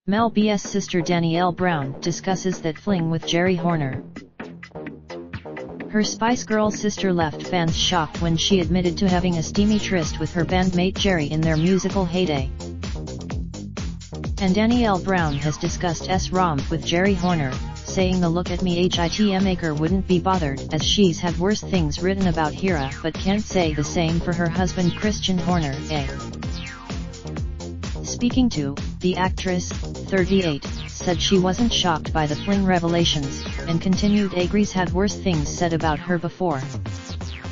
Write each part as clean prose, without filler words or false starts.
Mel Bs sister Danielle Brown discusses that fling with Geri Horner. Her Spice Girls sister left fans shocked when she admitted to having a steamy tryst with her bandmate Geri in their musical heyday. And Danielle Brown has discussed romp with Geri Horner, saying the "look at me hitm maker wouldn't be bothered as she's had worse things written about Hera but can't say the same for her husband Christian Horner." Speaking to the actress, 38, said she wasn't shocked by the fling revelations, and continued agrees had worse things said about her before.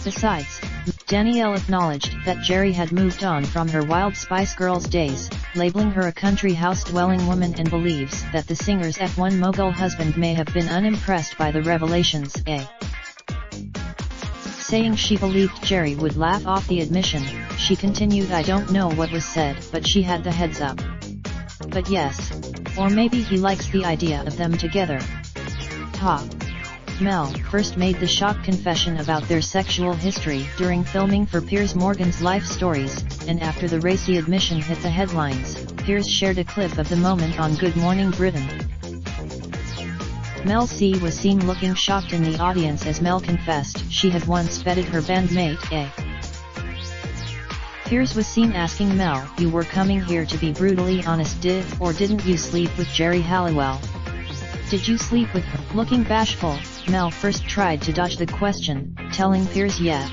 Besides, Danielle acknowledged that Geri had moved on from her wild Spice Girls days, labeling her a country house-dwelling woman, and believes that the singer's F1 mogul husband may have been unimpressed by the revelations. Saying she believed Geri would laugh off the admission, she continued, "I don't know what was said, but she had the heads up. But yes. Or maybe he likes the idea of them together." Mel first made the shock confession about their sexual history during filming for Piers Morgan's Life Stories, and after the racy admission hit the headlines, Piers shared a clip of the moment on Good Morning Britain. Mel C was seen looking shocked in the audience as Mel confessed she had once bedded her bandmate Piers was seen asking Mel, "You were coming here to be brutally honest, did or didn't you sleep with Geri Halliwell? Did you sleep with her?" Looking bashful, Mel first tried to dodge the question, telling Piers, "Yeah.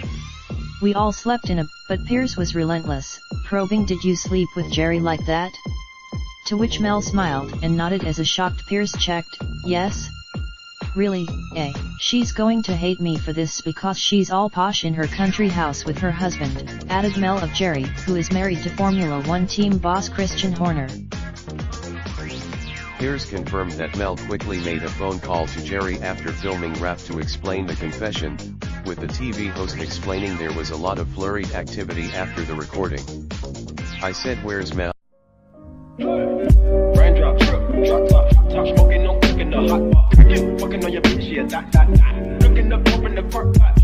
We all slept in a," but Piers was relentless, probing, "Did you sleep with Geri like that?" To which Mel smiled and nodded as a shocked Piers checked, "Yes. Really, she's going to hate me for this because she's all posh in her country house with her husband," added Mel of Geri, who is married to Formula One team boss Christian Horner. Piers confirmed that Mel quickly made a phone call to Geri after filming Rap to explain the confession, with the TV host explaining there was a lot of flurried activity after the recording. "I said, where's Mel? Raindrop, drop top, smoking, no cooking the hot pot. Fucking on your bitch, yeah, that. Looking up, open the park pot.